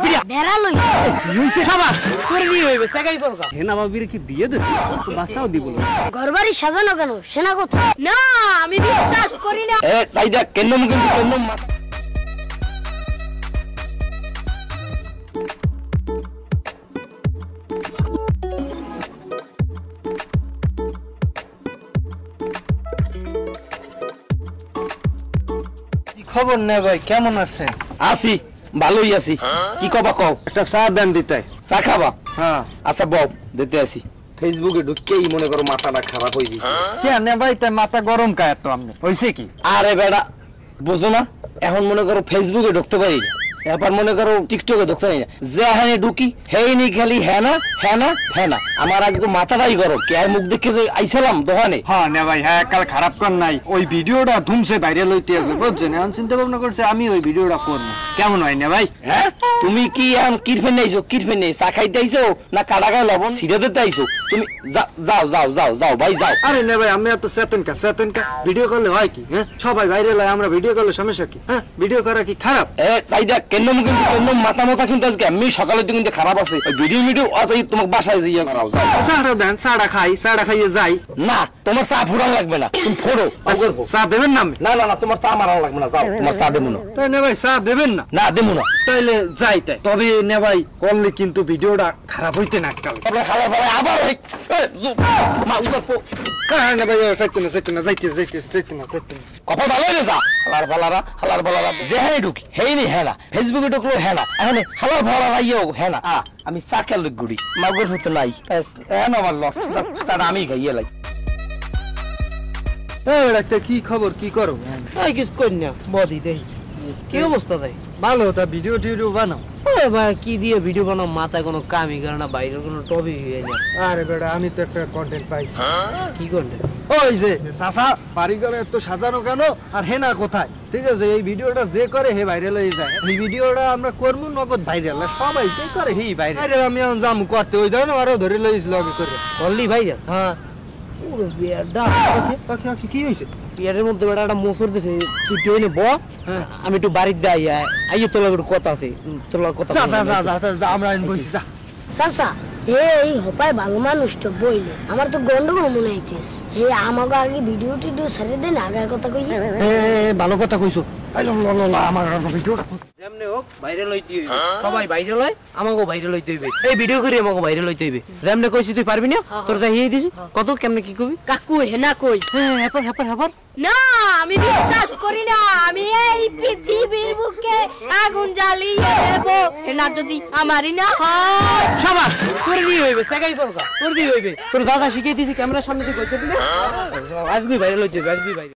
পিড়া বেড়া লই হইছে শাবাশ করে দিয়ে হইবে টাকাই পড়কা হেনা বাবির কি বিয়ে দিছে তো বাসাও দিব না ঘরবাড়ি সাজানো কেন সেনা কোথায় না আমি বিশ্বাস করি না এ সাইদা কেন কিন্তু কেন খবর নে ভাই কেমন আছেন আছি ভালোই আছি কি কবা কও একটা চা দেন দিতে চা খাবা হ্যাঁ আচ্ছা বব দিতে আসি ফেসবুকে ঢুককেই মনে করো মাথাটা খারাপ হইছে কেন ভাই তাই মাথা গরম কায় তো আমনে হইছে কি আরে বেড়া বুঝো না এখন মনে করো ফেসবুকে ঢুকতে পারি না এবার মনে করো টিকটকে ঢুকতে পারি না যে হানে ঢুকি হেইনি খালি হ্যাঁ না আমার আজকে মাথাটাই গরম কে মুখ দেখে যে আইছিলাম দোকানে হ্যাঁ নে ভাই হ্যাঁ কাল খারাপ কর নাই ওই ভিডিওটা ধুমসে ভাইরাল হইতে আছে বুঝছেন এখন চিন্তা ভাবনা করছে আমি ওই ভিডিওটা করব কেমন হয় না ভাই হ্যাঁ তুমি কি এখন কিরফেন নাইছো কিরফেন নেই চা খাইতে আইছো না কাটা গায়ে লবণ ছিঁড়ে দিতে আইছো তুমি যাও ভাই যাও আরে না ভাই আমি এত চেতন কা ভিডিও করলে হয় কি হ্যাঁ সবাই ভাইরাল হয় আমরা ভিডিও করলে সমস্যা কি হ্যাঁ ভিডিও করা কি খারাপ এ চাইদা কেন মাথা কিন্তু আজকে আমি সকালে কিন্তু খারাপ আছে ভিডিও আছে তোমাকে বাসায় যাইয়া করাও যাও চাটা দেন চাটা খাইয়ে যাই না তোমার চা ফুড়ান লাগবে না তুমি ফোড়ো চা দেবেন না না তোমার চা মারানো লাগবে না যাও তোমার চা দেবো না তাই না ভাই চা দেবেন না না দেবো না তাইলে যাই তাই তবে নে ভাই করলে কিন্তু ভিডিওটা খারাপ হইতে না কাল তারপরে খাবার পরে আবার মা উপর হ্যাঁ না ভাই যাইতে না কপাল ভালো হয়ে যা হালার বালারা যেখানে ঢুকি হেইনি হ্যাঁ না ফেসবুকে ঢুকলো হ্যাঁ না এখন হালার ভালারা ইয়েও হ্যাঁ না আমি চা খেলে গুড়ি মাগুর হতে নাই আমার লস চাটা আমি খাইয়ে লাই কি খবর কি করো কিছু করি না বদি দেই কি অবস্থা দেয় ভালো তা ভিডিও টিডিও বানাও কি দিয়ে ভিডিও বানাও মাথায় কোনো কামই করে না বাইরের কোনো টপিক হয়ে যায় আরে বেটা আমি তো একটা কন্টেন্ট পাইছি কি করলে ওই যে চাচা বাড়ি ঘরে এত সাজানো কেন আর হেনা কোথায় ঠিক আছে এই ভিডিওটা যে করে হে ভাইরাল হয়ে যায় এই ভিডিওটা আমরা করবো নগদ ভাইরাল সবাই যে করে হি ভাইরাল আমি এখন যাবো করতে ওই ধরেন আরো ধরে লইস লগে করে বললি ভাই হ্যাঁ পুরো বিয়ারটা কি হয়েছে বিয়ারের মধ্যে বেটা একটা মোসর দিছে তুই ট্রেনে ব আমি একটু বাড়ির যাই আইয়ে তোলা কথা আছে তোলা কথা যা আমরা বইছি যা চাচা এই হপায় ভালো মানুষ তো বইলে আমার তো গন্ডগোল মনে হইতেস আমাকে আগে ভিডিও টিডিও ছেড়ে দেন আগের কথা কই ভালো কথা কইছো আমার ভিডিওটা যেমনে হোক ভাইরাল হইতে হইবে সবাই ভাইরাল হয় আমাকেও ভাইরাল হইতে হইবে এই ভিডিও করে আমাকে ভাইরাল হইতে হইবে যেমনে কইছি তুই পারবি না তোর দেখিয়ে দিছি কত কেমনে কি কবি কাকু হেনা কই হ্যাপার না আমি বিশ্বাস করি না আমি এই পৃথিবীর বুকে আগুন জ্বালিয়ে দেব হেনা যদি আমারই না হয় শাবাশ করে দিয়ে হইবে টাকাই পড়কা করে দিয়ে হইবে তোর দাদা শিখিয়ে দিছি ক্যামেরার সামনে তুই কইতে দিলে আজকে ভাইরাল হইতে হইবে আজকে ভাইরাল